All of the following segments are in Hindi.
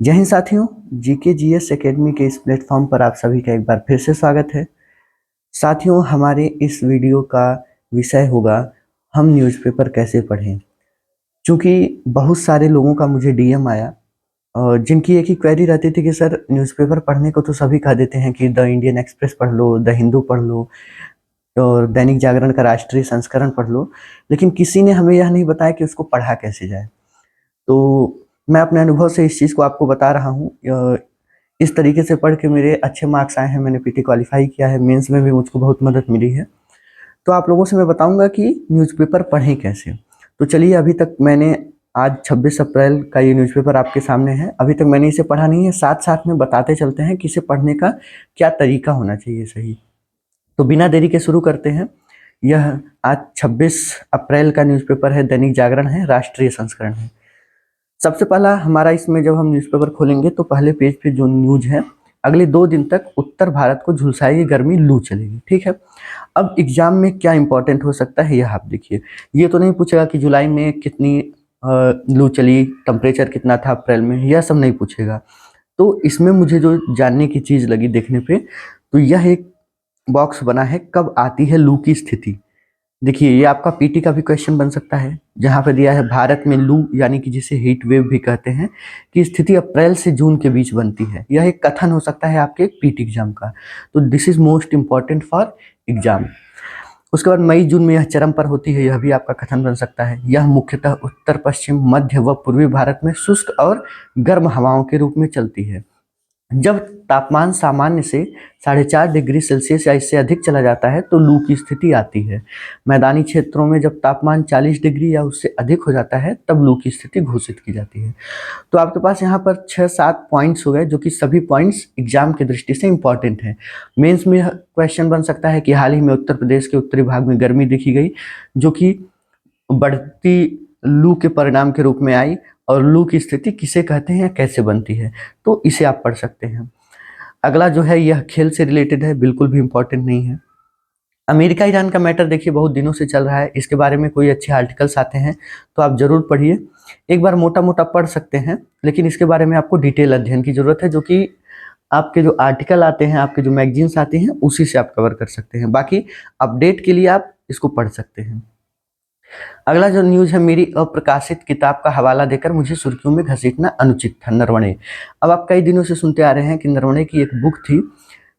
जय हिंद साथियों। जीके जीएस एकेडमी के इस प्लेटफॉर्म पर आप सभी का एक बार फिर से स्वागत है। साथियों, हमारे इस वीडियो का विषय होगा हम न्यूज़पेपर कैसे पढ़ें। क्योंकि बहुत सारे लोगों का मुझे डीएम आया और जिनकी एक ही क्वेरी रहती थी कि सर न्यूज़पेपर पढ़ने को तो सभी कह देते हैं कि द इंडियन एक्सप्रेस पढ़ लो, द हिंदू पढ़ लो और दैनिक जागरण का राष्ट्रीय संस्करण पढ़ लो, लेकिन किसी ने हमें यह नहीं बताया कि उसको पढ़ा कैसे जाए। तो मैं अपने अनुभव से इस चीज़ को आपको बता रहा हूँ। इस तरीके से पढ़ के मेरे अच्छे मार्क्स आए हैं, मैंने पीटी क्वालिफाई किया है, मेंस में भी मुझको बहुत मदद मिली है। तो आप लोगों से मैं बताऊंगा कि न्यूज़पेपर पढ़ें कैसे। तो चलिए, अभी तक मैंने आज 26 अप्रैल का ये न्यूज़पेपर आपके सामने है। अभी तक मैंने इसे पढ़ा नहीं है, साथ साथ में बताते चलते हैं कि इसे पढ़ने का क्या तरीका होना चाहिए सही। तो बिना देरी के शुरू करते हैं। यह आज 26 अप्रैल का न्यूज़पेपर है, दैनिक जागरण है, राष्ट्रीय संस्करण है। सबसे पहला हमारा इसमें जब हम न्यूज़पेपर खोलेंगे तो पहले पेज पे जो न्यूज है, अगले 2 दिन तक उत्तर भारत को झुलसाएगी गर्मी, लू चलेगी। ठीक है। अब एग्जाम में क्या इंपॉर्टेंट हो सकता है यह आप देखिए। ये तो नहीं पूछेगा कि जुलाई में कितनी लू चली, टेम्परेचर कितना था अप्रैल में, यह सब नहीं पूछेगा। तो इसमें मुझे जो जानने की चीज लगी देखने पे, तो यह एक बॉक्स बना है, कब आती है लू की स्थिति। देखिए, ये आपका पीटी का भी क्वेश्चन बन सकता है, जहां पर दिया है भारत में लू यानी कि जिसे हीट वेव भी कहते हैं की स्थिति अप्रैल से जून के बीच बनती है। यह एक कथन हो सकता है आपके पीटी एग्जाम का। तो this is most important for exam. उसके बाद मई जून में यह चरम पर होती है, यह भी आपका कथन बन सकता है। यह मुख्यतः उत्तर पश्चिम मध्य व पूर्वी भारत में शुष्क और गर्म हवाओं के रूप में चलती है। जब तापमान सामान्य से 4.5 डिग्री सेल्सियस या इससे अधिक चला जाता है तो लू की स्थिति आती है। मैदानी क्षेत्रों में जब तापमान 40 डिग्री या उससे अधिक हो जाता है तब लू की स्थिति घोषित की जाती है। तो आपके पास यहाँ पर 6-7 पॉइंट्स हो गए, जो कि सभी पॉइंट्स एग्जाम की दृष्टि से इंपॉर्टेंट है। मेंस में क्वेश्चन बन सकता है कि हाल ही में उत्तर प्रदेश के उत्तरी भाग में गर्मी देखी गई, जो कि बढ़ती लू के परिणाम के रूप में आई, और लू की स्थिति किसे कहते हैं या कैसे बनती है, तो इसे आप पढ़ सकते हैं। अगला जो है यह खेल से रिलेटेड है, बिल्कुल भी इंपॉर्टेंट नहीं है। अमेरिका ईरान का मैटर देखिए बहुत दिनों से चल रहा है, इसके बारे में कोई अच्छे आर्टिकल्स आते हैं तो आप जरूर पढ़िए। एक बार मोटा मोटा पढ़ सकते हैं, लेकिन इसके बारे में आपको डिटेल अध्ययन की जरूरत है, जो कि आपके जो आर्टिकल आते हैं, आपके जो मैगजीन्स आते हैं, उसी से आप कवर कर सकते हैं। बाकी अपडेट के लिए आप इसको पढ़ सकते हैं। अगला जो न्यूज है, मेरी अप्रकाशित किताब का हवाला देकर मुझे सुर्खियों में घसीटना अनुचित था, नरवणे। अब आप कई दिनों से सुनते आ रहे हैं कि नरवणे की एक बुक थी,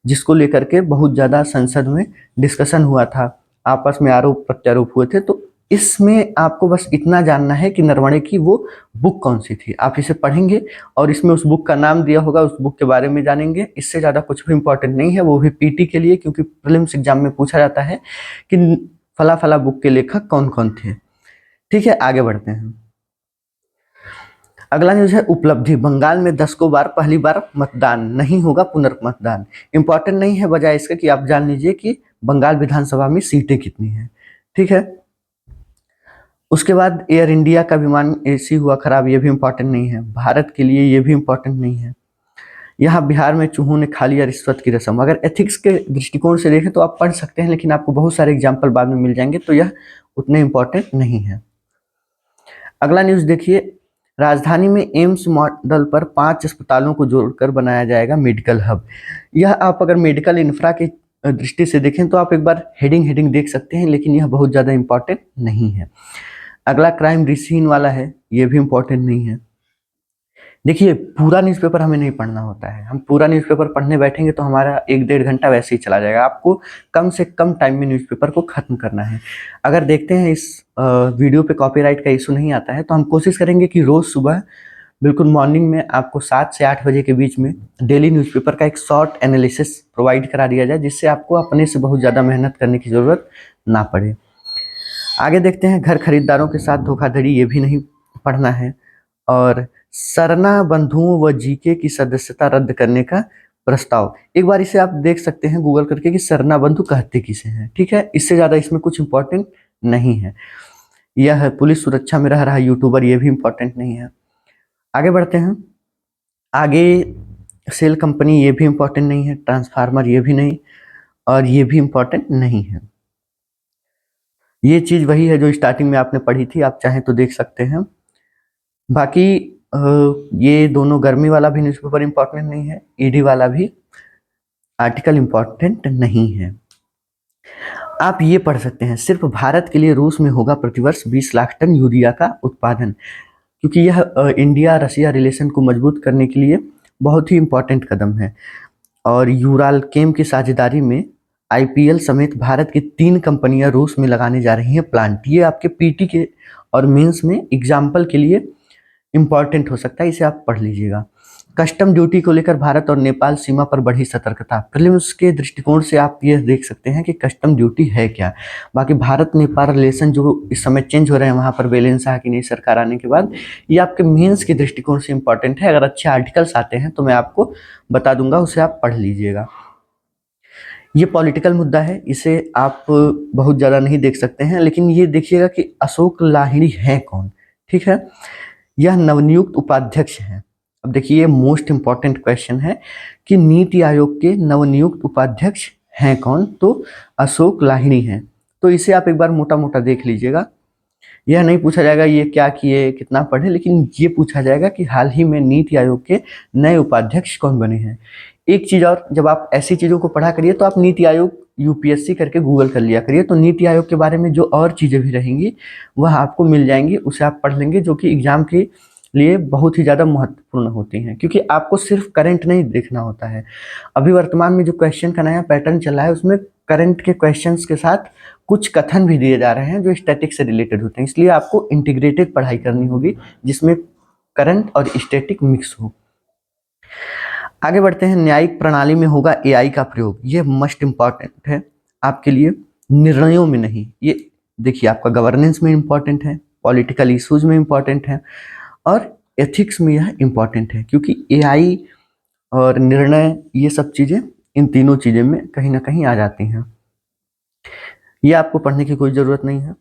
जिसको लेकर के बहुत ज्यादा संसद में डिस्कशन हुआ था, आपस में आरोप प्रत्यारोप हुए थे। तो इसमें आपको बस इतना जानना है कि नरवणे की वो बुक कौन सी थी। आप इसे पढ़ेंगे और इसमें उस बुक का नाम दिया होगा, उस बुक के बारे में जानेंगे। इससे ज्यादा कुछ भी इंपॉर्टेंट नहीं है, वो भी पीटी के लिए, क्योंकि प्रीलिम्स एग्जाम में पूछा जाता है कि फला फला बुक के लेखक कौन कौन थे। ठीक है, आगे बढ़ते हैं। अगला न्यूज है उपलब्धि, बंगाल में 10 को बार पहली बार मतदान, नहीं होगा पुनर्मतदान। इंपॉर्टेंट नहीं है, बजाय इसके कि आप जान लीजिए कि बंगाल विधानसभा में सीटें कितनी हैं। ठीक है। उसके बाद एयर इंडिया का विमान एसी हुआ खराब, ये भी इंपॉर्टेंट नहीं है, भारत के लिए ये भी इंपॉर्टेंट नहीं है। यहाँ बिहार में चूहों ने खा लिया रिश्वत की रस्म, अगर एथिक्स के दृष्टिकोण से देखें तो आप पढ़ सकते हैं, लेकिन आपको बहुत सारे एग्जाम्पल बाद में मिल जाएंगे, तो यह उतने इंपॉर्टेंट नहीं है। अगला न्यूज देखिए, राजधानी में एम्स मॉडल पर 5 अस्पतालों को जोड़कर बनाया जाएगा मेडिकल हब। यह आप अगर मेडिकल इंफ्रा की दृष्टि से देखें तो आप एक बार हेडिंग हेडिंग देख सकते हैं, लेकिन यह बहुत ज़्यादा इंपॉर्टेंट नहीं है। अगला क्राइम रिसीन वाला है, यह भी इंपॉर्टेंट नहीं है। देखिए, पूरा न्यूज़पेपर हमें नहीं पढ़ना होता है, हम पूरा न्यूज़पेपर पढ़ने बैठेंगे तो हमारा 1-1.5 घंटा वैसे ही चला जाएगा। आपको कम से कम टाइम में न्यूज़पेपर को खत्म करना है। अगर देखते हैं इस वीडियो पे कॉपीराइट का इशू नहीं आता है, तो हम कोशिश करेंगे कि रोज सुबह बिल्कुल मॉर्निंग में आपको 7 से 8 बजे के बीच में डेली न्यूज़पेपर का एक शॉर्ट एनालिसिस प्रोवाइड करा दिया जाए, जिससे आपको अपने से बहुत ज़्यादा मेहनत करने की ज़रूरत ना पड़े। आगे देखते हैं, घर खरीदारों के साथ धोखाधड़ी, ये भी नहीं पढ़ना है। और सरना बंधुओं व जीके की सदस्यता रद्द करने का प्रस्ताव, एक बार इसे आप देख सकते हैं गूगल करके कि सरना बंधु कहते किसे हैं। ठीक है, इससे ज्यादा इसमें कुछ इंपॉर्टेंट नहीं है। यह है पुलिस सुरक्षा में रह रहा यूट्यूबर, ये भी इंपॉर्टेंट नहीं है। आगे बढ़ते हैं। आगे सेल कंपनी, ये भी इंपॉर्टेंट नहीं है। ट्रांसफार्मर, ये भी नहीं, और ये भी इंपॉर्टेंट नहीं है। ये चीज वही है जो स्टार्टिंग में आपने पढ़ी थी, आप चाहें तो देख सकते हैं। बाकी ये दोनों, गर्मी वाला भी न्यूज़पेपर इम्पोर्टेंट नहीं है, ईडी वाला भी आर्टिकल इम्पोर्टेंट नहीं है। आप ये पढ़ सकते हैं, सिर्फ भारत के लिए रूस में होगा प्रतिवर्ष 20 लाख टन यूरिया का उत्पादन, क्योंकि यह इंडिया रसिया रिलेशन को मजबूत करने के लिए बहुत ही इम्पोर्टेंट कदम है। और यूरालकेम की साझेदारी में आईपीएल समेत भारत की 3 कंपनियां रूस में लगाने जा रही हैं प्लांट। ये आपके पीटी के और मेंस में एग्जाम्पल के लिए इम्पॉर्टेंट हो सकता है, इसे आप पढ़ लीजिएगा। कस्टम ड्यूटी को लेकर भारत और नेपाल सीमा पर बढ़ी सतर्कता। प्रीलिम्स के दृष्टिकोण से आप ये देख सकते हैं कि कस्टम ड्यूटी है क्या। बाकी भारत नेपाल रिलेशन जो इस समय चेंज हो रहे हैं वहाँ पर बैलेंस आ कि नहीं सरकार आने के बाद, ये आपके मेंस के दृष्टिकोण से इम्पॉर्टेंट है। अगर अच्छे आर्टिकल्स आते हैं तो मैं आपको बता दूंगा, उसे आप पढ़ लीजिएगा। ये पॉलिटिकल मुद्दा है, इसे आप बहुत ज़्यादा नहीं देख सकते हैं, लेकिन ये देखिएगा कि अशोक लाहिड़ी है कौन। ठीक है, यह नवनियुक्त उपाध्यक्ष हैं। अब देखिए, ये मोस्ट इंपॉर्टेंट क्वेश्चन है कि नीति आयोग के नवनियुक्त उपाध्यक्ष हैं कौन, तो अशोक लाहिड़ी हैं। तो इसे आप एक बार मोटा मोटा देख लीजिएगा। यह नहीं पूछा जाएगा ये क्या किए, कितना पढ़े, लेकिन ये पूछा जाएगा कि हाल ही में नीति आयोग के नए उपाध्यक्ष कौन बने हैं। एक चीज़ और, जब आप ऐसी चीज़ों को पढ़ा करिए तो आप नीति आयोग यूपीएससी करके गूगल कर लिया करिए, तो नीति आयोग के बारे में जो और चीज़ें भी रहेंगी वह आपको मिल जाएंगी, उसे आप पढ़ लेंगे, जो कि एग्जाम के लिए बहुत ही ज़्यादा महत्वपूर्ण होती हैं, क्योंकि आपको सिर्फ करंट नहीं देखना होता है। अभी वर्तमान में जो क्वेश्चन का नया पैटर्न चला है उसमें करंट के क्वेश्चंस के साथ कुछ कथन भी दिए जा रहे हैं जो स्टैटिक से रिलेटेड होते हैं, इसलिए आपको इंटीग्रेटेड पढ़ाई करनी होगी जिसमें करंट और स्टैटिक मिक्स हो। आगे बढ़ते हैं, न्यायिक प्रणाली में होगा एआई का प्रयोग। ये मस्ट इम्पॉर्टेंट है आपके लिए, निर्णयों में नहीं। ये देखिए, आपका गवर्नेंस में इम्पॉर्टेंट है, पॉलिटिकल इश्यूज में इम्पॉर्टेंट है, और एथिक्स में यह इम्पॉर्टेंट है, क्योंकि एआई और निर्णय, ये सब चीज़ें इन तीनों चीज़ें में कहीं ना कहीं आ जाती हैं। ये आपको पढ़ने की कोई ज़रूरत नहीं है।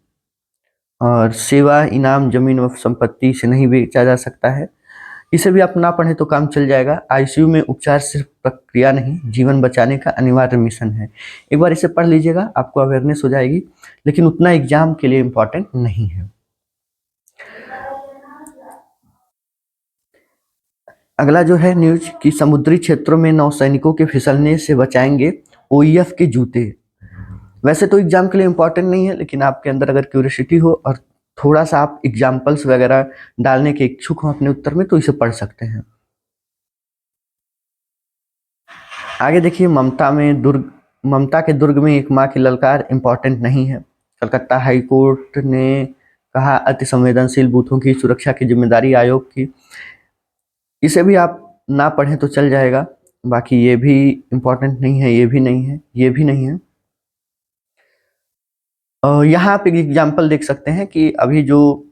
और सेवा, इनाम, जमीन व संपत्ति से नहीं बेचा जा सकता है, इसे भी आप ना पढ़ें तो काम चल जाएगा। आईसीयू में उपचार सिर्फ प्रक्रिया नहीं, जीवन बचाने का अनिवार्य मिशन है। एक बार इसे पढ़ लीजिएगा, आपको अवेयरनेस हो जाएगी, लेकिन उतना एग्जाम के लिए इम्पॉर्टेंट नहीं है। अगला जो है न्यूज कि समुद्री क्षेत्रों में नौसैनिकों के फिसलने से बचाएंगे ओईएफ के जूते। वैसे तो एग्जाम के लिए इम्पोर्टेंट नहीं है, लेकिन आपके अंदर अगर क्यूरियोसिटी हो और थोड़ा सा आप एग्जाम्पल्स वगैरह डालने के इच्छुक हो अपने उत्तर में, तो इसे पढ़ सकते हैं। आगे देखिए, ममता के दुर्ग में एक माँ की ललकार इम्पोर्टेंट नहीं है। कलकत्ता हाई कोर्ट ने कहा अति संवेदनशील बूथों की सुरक्षा की जिम्मेदारी आयोग की। इसे भी आप ना पढ़ें तो चल जाएगा। बाकी ये भी इम्पोर्टेंट नहीं है, ये भी नहीं है, ये भी नहीं है। यहाँ आप एक एग्जाम्पल देख सकते हैं कि अभी जो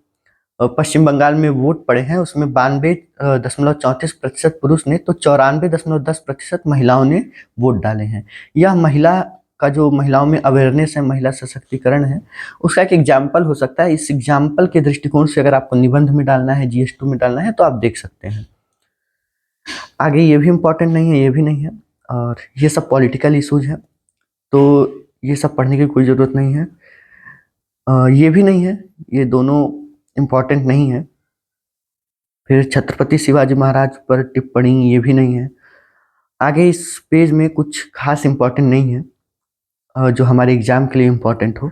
पश्चिम बंगाल में वोट पड़े हैं उसमें 92.34% पुरुष ने, तो 94.10% महिलाओं ने वोट डाले हैं। यह महिला का जो महिलाओं में अवेयरनेस है, महिला सशक्तिकरण है, उसका एक एग्जाम्पल हो सकता है। इस एग्जाम्पल के दृष्टिकोण से अगर आपको निबंध में डालना है, जीएस2 में डालना है, तो आप देख सकते हैं। आगे ये भी इम्पोर्टेंट नहीं है, ये भी नहीं है, और ये सब पॉलिटिकल इशूज हैं, तो ये सब पढ़ने की कोई ज़रूरत नहीं है। ये भी नहीं है, ये दोनों इम्पोर्टेंट नहीं है। फिर छत्रपति शिवाजी महाराज पर टिप्पणी, ये भी नहीं है। आगे इस पेज में कुछ खास इम्पोर्टेंट नहीं है जो हमारे एग्जाम के लिए इम्पोर्टेंट हो।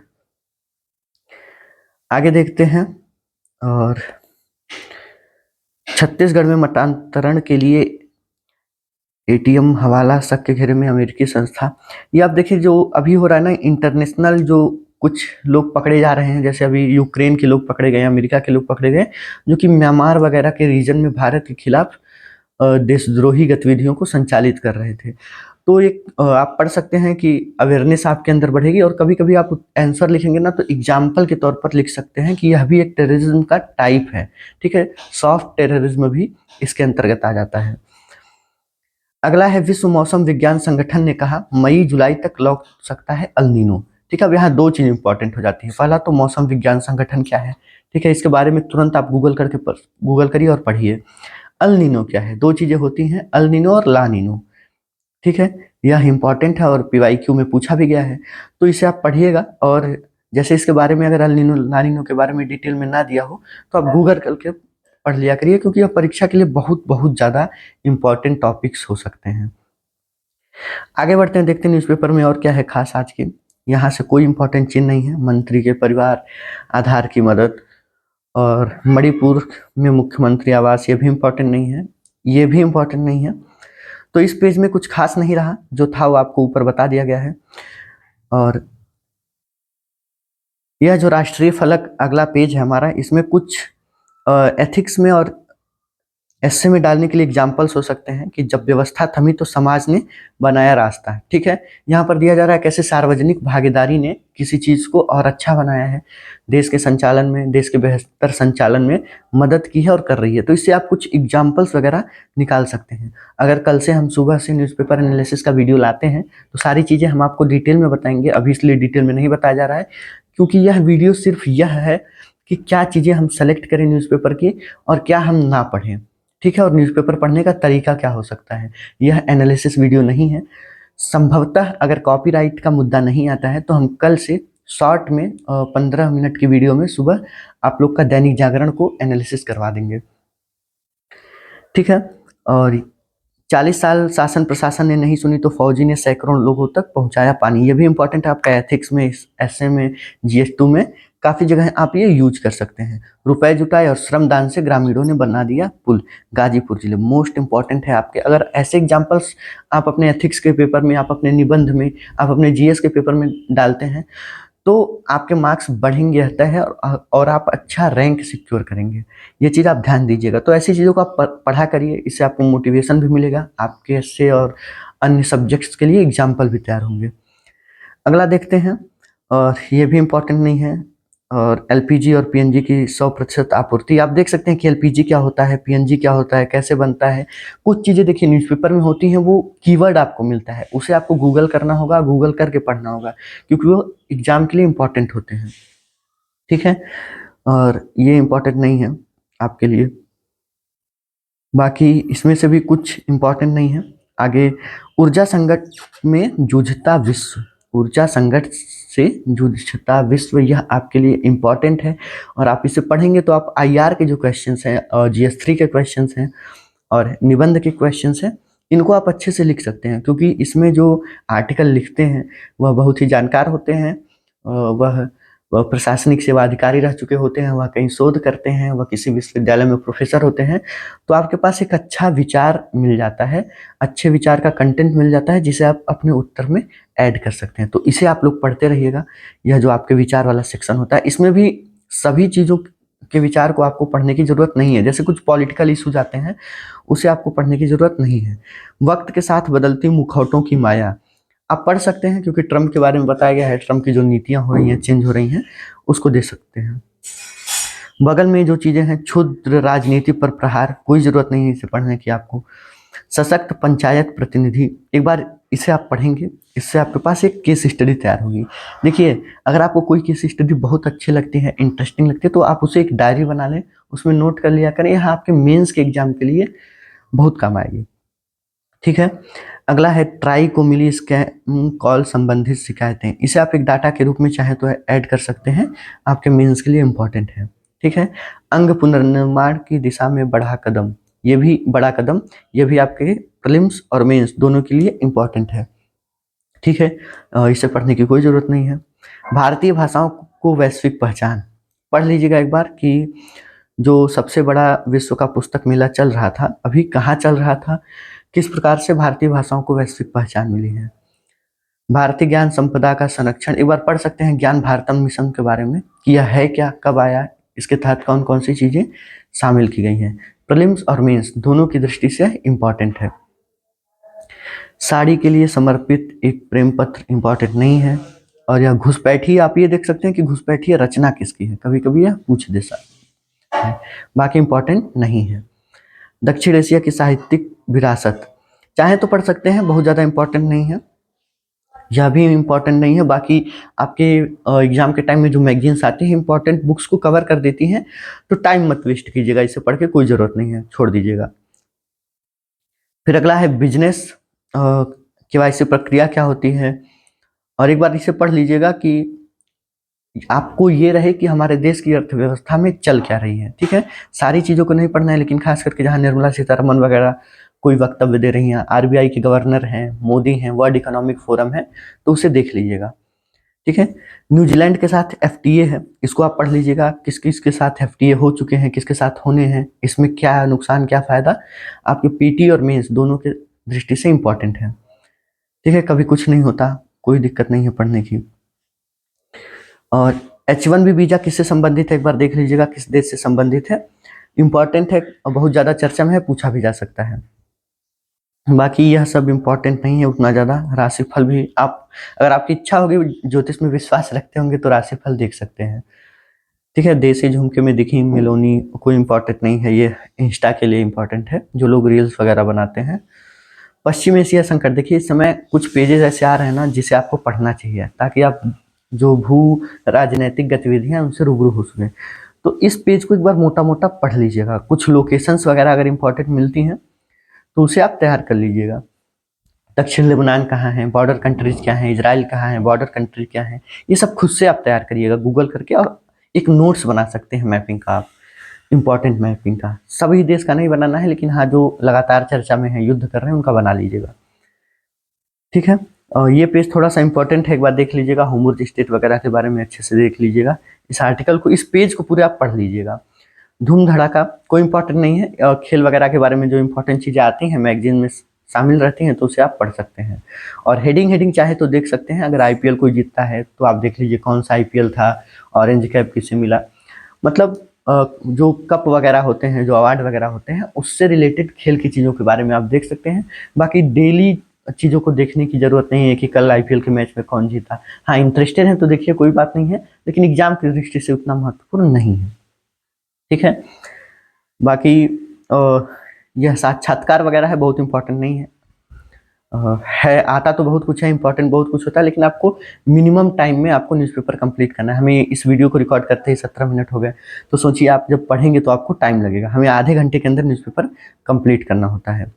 आगे देखते हैं, और छत्तीसगढ़ में मतांतरण के लिए एटीएम हवाला शक के घेरे में अमेरिकी संस्था। ये आप देखिए, जो अभी हो रहा है ना, इंटरनेशनल जो कुछ लोग पकड़े जा रहे हैं, जैसे अभी यूक्रेन के लोग पकड़े गए, अमेरिका के लोग पकड़े गए, जो कि म्यांमार वगैरह के रीजन में भारत के खिलाफ देशद्रोही गतिविधियों को संचालित कर रहे थे। तो एक आप पढ़ सकते हैं कि अवेयरनेस आपके अंदर बढ़ेगी, और कभी कभी आप आंसर लिखेंगे ना तो एग्जाम्पल के तौर पर लिख सकते हैं कि यह भी एक टेररिज्म का टाइप है। ठीक है, सॉफ्ट टेररिज्म भी इसके अंतर्गत आ जाता है। अगला है, विश्व मौसम विज्ञान संगठन ने कहा मई जुलाई तक लौट सकता है अल नीनो। ठीक है, अब यहाँ दो चीज इंपॉर्टेंट हो जाती है। पहला तो मौसम विज्ञान संगठन क्या है, ठीक है, इसके बारे में तुरंत आप गूगल करिए और पढ़िए। अल नीनो क्या है? दो चीजें होती हैं, अल नीनो और ला नीनो। ठीक है, यह इंपॉर्टेंट है और पीवाईक्यू में पूछा भी गया है, तो इसे आप पढ़िएगा। और जैसे इसके बारे में अगर अल नीनो ला नीनो के बारे में डिटेल में ना दिया हो तो आप गूगल करके पढ़ लिया करिए, क्योंकि यह परीक्षा के लिए बहुत बहुत ज़्यादा इम्पोर्टेंट टॉपिक्स हो सकते हैं। आगे बढ़ते हैं, देखते हैं न्यूज़पेपर में और क्या है खास आज के। यहाँ से कोई इम्पोर्टेंट चीज़ नहीं है। मंत्री के परिवार, आधार की मदद और मणिपुर में मुख्यमंत्री आवास, ये भी इम्पोर्टेंट नहीं है, ये भी इम्पोर्टेंट नहीं है। तो इस पेज में कुछ खास नहीं रहा, जो था वो आपको ऊपर बता दिया गया है। और यह जो राष्ट्रीय फलक अगला पेज है हमारा, इसमें कुछ एथिक्स में और ऐसे में डालने के लिए एग्जाम्पल्स हो सकते हैं कि जब व्यवस्था थमी तो समाज ने बनाया रास्ता। ठीक है, यहाँ पर दिया जा रहा है कैसे सार्वजनिक भागीदारी ने किसी चीज़ को और अच्छा बनाया है, देश के संचालन में, देश के बेहतर संचालन में मदद की है और कर रही है। तो इससे आप कुछ एग्जाम्पल्स वगैरह निकाल सकते हैं। अगर कल से हम सुबह से न्यूज़पेपर एनालिसिस का वीडियो लाते हैं तो सारी चीज़ें हम आपको डिटेल में बताएंगे। अभी इसलिए डिटेल में नहीं बताया जा रहा है, क्योंकि यह वीडियो सिर्फ यह है कि क्या चीज़ें हम सेलेक्ट करें न्यूज़पेपर की और क्या हम ना पढ़ें। ठीक है, और न्यूज़पेपर पढ़ने का तरीका क्या हो सकता है, यह एनालिसिस वीडियो नहीं है। संभवतः अगर कॉपीराइट का मुद्दा नहीं आता है तो हम कल से शॉर्ट में 15 मिनट की वीडियो में सुबह आप लोग का दैनिक जागरण को एनालिसिस करवा देंगे। ठीक है, और 40 साल शासन प्रशासन ने नहीं सुनी तो फौजी ने सैकड़ों लोगों तक पहुंचाया पानी, ये भी इंपॉर्टेंट है आपका एथिक्स में, एसए में, जीएस2 में काफ़ी जगह आप ये यूज कर सकते हैं। रुपए जुटाए और श्रमदान से ग्रामीणों ने बना दिया पुल, गाजीपुर जिले, मोस्ट इंपॉर्टेंट है आपके। अगर ऐसे एग्जाम्पल्स आप अपने एथिक्स के पेपर में, आप अपने निबंध में, आप अपने जीएस के पेपर में डालते हैं तो आपके मार्क्स बढ़ेंगे रहता है और आप अच्छा रैंक सिक्योर करेंगे। ये चीज़ आप ध्यान दीजिएगा। तो ऐसी चीज़ों को आप पढ़ा करिए, इससे आपको मोटिवेशन भी मिलेगा, आपके इससे और अन्य सब्जेक्ट्स के लिए एग्जाम्पल भी तैयार होंगे। अगला देखते हैं, और ये भी इम्पोर्टेंट नहीं है, और एलपीजी और पीएनजी की 100% आपूर्ति। आप देख सकते हैं कि एलपीजी क्या होता है, पीएनजी क्या होता है, कैसे बनता है। कुछ चीज़ें देखिए न्यूज़पेपर में होती हैं, वो कीवर्ड आपको मिलता है, उसे आपको गूगल करना होगा, गूगल करके पढ़ना होगा, क्योंकि वो एग्जाम के लिए इम्पोर्टेंट होते हैं। ठीक है, और ये इम्पोर्टेंट नहीं है आपके लिए। बाकी इसमें से भी कुछ इम्पोर्टेंट नहीं है। आगे, ऊर्जा संकट में जूझता विश्व, ऊर्जा संकट से जूझता विश्व, यह आपके लिए इम्पोर्टेंट है और आप इसे पढ़ेंगे तो आप आईआर के जो क्वेश्चंस हैं और जीएस3 के क्वेश्चंस हैं और निबंध के क्वेश्चंस हैं, इनको आप अच्छे से लिख सकते हैं, क्योंकि इसमें जो आर्टिकल लिखते हैं वह बहुत ही जानकार होते हैं। वह प्रशासनिक सेवा अधिकारी रह चुके होते हैं, वह कहीं शोध करते हैं, वह किसी विश्वविद्यालय में प्रोफेसर होते हैं। तो आपके पास एक अच्छा विचार मिल जाता है, अच्छे विचार का कंटेंट मिल जाता है, जिसे आप अपने उत्तर में ऐड कर सकते हैं। तो इसे आप लोग पढ़ते रहिएगा। यह जो आपके विचार वाला सेक्शन होता है, इसमें भी सभी चीज़ों के विचार को आपको पढ़ने की ज़रूरत नहीं है। जैसे कुछ पॉलिटिकल इशूज आते हैं, उसे आपको पढ़ने की ज़रूरत नहीं है। वक्त के साथ बदलती मुखौटों की माया आप पढ़ सकते हैं, क्योंकि ट्रम्प के बारे में बताया गया है, ट्रम्प की जो नीतियां हो रही हैं, चेंज हो रही हैं, उसको देख सकते हैं। बगल में जो चीज़ें हैं, क्षुद्र राजनीति पर प्रहार, कोई ज़रूरत नहीं है इसे पढ़ने की आपको। सशक्त पंचायत प्रतिनिधि, एक बार इसे आप पढ़ेंगे, इससे आपके पास एक केस स्टडी तैयार होगी। देखिए, अगर आपको कोई केस स्टडी बहुत अच्छी लगती है, इंटरेस्टिंग लगती है, तो आप उसे एक डायरी बना लें, उसमें नोट कर लिया करें, यह आपके मेंस के एग्जाम के लिए बहुत काम आएगी। ठीक है, अगला है ट्राई को मिली स्कैम कॉल संबंधित शिकायतें, इसे आप एक डाटा के रूप में चाहे तो ऐड कर सकते हैं, आपके मेंस के लिए इंपॉर्टेंट है। ठीक है, अंग पुनर्निर्माण की दिशा में बढ़ा कदम, ये भी बड़ा कदम, ये भी आपके प्रीलिम्स और मेंस दोनों के लिए इंपॉर्टेंट है। ठीक है, इसे पढ़ने की कोई ज़रूरत नहीं है। भारतीय भाषाओं को वैश्विक पहचान, पढ़ लीजिएगा एक बार कि जो सबसे बड़ा विश्व का पुस्तक मेला चल रहा था, अभी कहाँ चल रहा था, किस प्रकार से भारतीय भाषाओं को वैश्विक पहचान मिली है। भारतीय ज्ञान संपदा का संरक्षण, एक बार पढ़ सकते हैं ज्ञान भारतम मिशन के बारे में कि यह है क्या, कब आया, इसके तहत कौन कौन सी चीज़ें शामिल की गई हैं। प्रीलिम्स और मेंस दोनों की दृष्टि से इम्पॉर्टेंट है। साड़ी के लिए समर्पित एक प्रेम पत्र इम्पॉर्टेंट नहीं है। और यह घुसपैठी, आप ये देख सकते हैं कि घुसपैठी रचना किसकी है, कभी कभी यह पूछ दे सकता है, बाकी इम्पॉर्टेंट नहीं है। दक्षिण एशिया की साहित्यिक विरासत, चाहे तो पढ़ सकते हैं, बहुत ज़्यादा इम्पोर्टेंट नहीं है, यह भी इम्पोर्टेंट नहीं है। बाकी आपके एग्जाम के टाइम में जो मैगजीन्स आती हैं, इंपॉर्टेंट बुक्स को कवर कर देती हैं, तो टाइम मत वेस्ट कीजिएगा, इसे पढ़ के कोई ज़रूरत नहीं है, छोड़ दीजिएगा। फिर अगला है बिजनेस केवाईसी प्रक्रिया क्या होती है, और एक बार इसे पढ़ लीजिएगा कि आपको ये रहे कि हमारे देश की अर्थव्यवस्था में चल क्या रही है। ठीक है, सारी चीज़ों को नहीं पढ़ना है, लेकिन खास करके जहाँ निर्मला सीतारमन वगैरह कोई वक्तव्य दे रही हैं, आरबीआई के गवर्नर हैं, मोदी हैं, वर्ल्ड इकोनॉमिक फोरम है, तो उसे देख लीजिएगा। ठीक है, न्यूजीलैंड के साथ एफटीए है, इसको आप पढ़ लीजिएगा, किस किस के साथ एफटीए हो चुके हैं, किसके साथ होने हैं, इसमें क्या नुकसान क्या फायदा, आपके पीटी और मेंस दोनों के दृष्टि से इंपॉर्टेंट है। ठीक है, कभी कुछ नहीं होता, कोई दिक्कत नहीं है पढ़ने की। और H1B वीजा किससे संबंधित है, एक बार देख लीजिएगा किस देश से संबंधित है, इंपॉर्टेंट है और बहुत ज़्यादा चर्चा में है, पूछा भी जा सकता है। बाकी यह सब इंपॉर्टेंट नहीं है उतना ज़्यादा। राशिफल भी आप, अगर आपकी इच्छा होगी, ज्योतिष में विश्वास रखते होंगे, तो राशिफल देख सकते हैं। ठीक है, देसी झुमके में दिखी मेलोनी कोई इंपॉर्टेंट नहीं है, ये इंस्टा के लिए इंपॉर्टेंट है, जो लोग रील्स वगैरह बनाते हैं। पश्चिम एशिया संकट, देखिए इस समय कुछ पेजेस ऐसे आ रहे हैं ना जिसे आपको पढ़ना चाहिए, ताकि आप जो भू राजनीतिक गतिविधियां उनसे रूबरू हो सकें। तो इस पेज को एक बार मोटा मोटा पढ़ लीजिएगा, कुछ लोकेशंस वगैरह अगर इंपॉर्टेंट मिलती हैं तो उसे आप तैयार कर लीजिएगा। दक्षिण लेबनान कहाँ है, बॉर्डर कंट्रीज क्या है, इजराइल कहाँ है, बॉर्डर कंट्री क्या है, ये सब खुद से आप तैयार करिएगा गूगल करके, और एक नोट्स बना सकते हैं मैपिंग का आप, इंपॉर्टेंट मैपिंग का। सभी देश का नहीं बनाना है, लेकिन हाँ जो लगातार चर्चा में है, युद्ध कर रहे हैं, उनका बना लीजिएगा। ठीक है, और ये पेज थोड़ा सा इंपॉर्टेंट है, एक बार देख लीजिएगा, होमवर्क स्टेट वगैरह के बारे में अच्छे से देख लीजिएगा। इस आर्टिकल को, इस पेज को पूरे आप पढ़ लीजिएगा। धूम धड़ाका कोई इंपॉर्टेंट नहीं है, खेल वगैरह के बारे में जो इंपॉर्टेंट चीज़ें आती हैं मैगजीन में शामिल रहती हैं, तो उसे आप पढ़ सकते हैं। और हेडिंग चाहे तो देख सकते हैं, अगर आईपीएल कोई जीतता है तो आप देख लीजिए कौन सा आईपीएल था, ऑरेंज कैप किसे मिला, मतलब जो कप वगैरह होते हैं, जो अवार्ड वगैरह होते हैं, उससे रिलेटेड खेल की चीज़ों के बारे में आप देख सकते हैं। बाकी डेली चीज़ों को देखने की ज़रूरत नहीं है कि कल आईपीएल के मैच में कौन जीता। हाँ, इंटरेस्टेड है तो देखिए, कोई बात नहीं है, लेकिन एग्जाम की दृष्टि से उतना महत्वपूर्ण नहीं है। ठीक है, बाकी यह साक्षात्कार वगैरह है, बहुत इंपॉर्टेंट नहीं है। है, आता तो बहुत कुछ है, इंपॉर्टेंट बहुत कुछ होता है, लेकिन आपको मिनिमम टाइम में आपको न्यूज़पेपर कंप्लीट करना है। हमें इस वीडियो को रिकॉर्ड करते ही 17 मिनट हो गए, तो सोचिए आप जब पढ़ेंगे तो आपको टाइम लगेगा, हमें आधे घंटे के अंदर न्यूज़पेपर कंप्लीट करना होता है।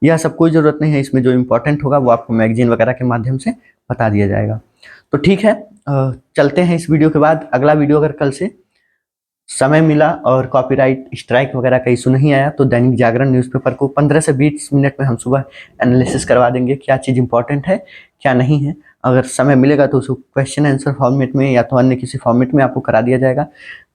यह सब कोई ज़रूरत नहीं है, इसमें जो इंपॉर्टेंट होगा वो आपको मैगजीन वगैरह के माध्यम से बता दिया जाएगा। तो ठीक है, चलते हैं इस वीडियो के बाद। अगला वीडियो अगर कल से समय मिला और कॉपीराइट स्ट्राइक वगैरह का इशू नहीं आया, तो दैनिक जागरण न्यूज़पेपर को 15 से 20 मिनट में हम सुबह एनालिसिस करवा देंगे, क्या चीज़ इंपॉर्टेंट है क्या नहीं है। अगर समय मिलेगा तो उसको क्वेश्चन आंसर फॉर्मेट में या तो अन्य किसी फॉर्मेट में आपको करा दिया जाएगा।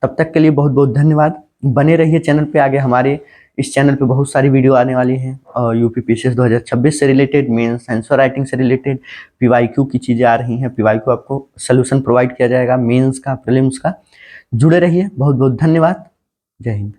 तब तक के लिए बहुत बहुत धन्यवाद। बने रहिए चैनल पे, आगे हमारे इस चैनल पे बहुत सारी वीडियो आने वाली हैं, यूपी पीसीएस 2026 से रिलेटेड, मेंस आंसर राइटिंग से रिलेटेड, पीवाईक्यू की चीज़ें आ रही हैं, पीवाईक्यू आपको सोल्यूशन प्रोवाइड किया जाएगा, मेंस का, प्रीलिम्स का। जुड़े रहिए, बहुत बहुत धन्यवाद। जय हिंद।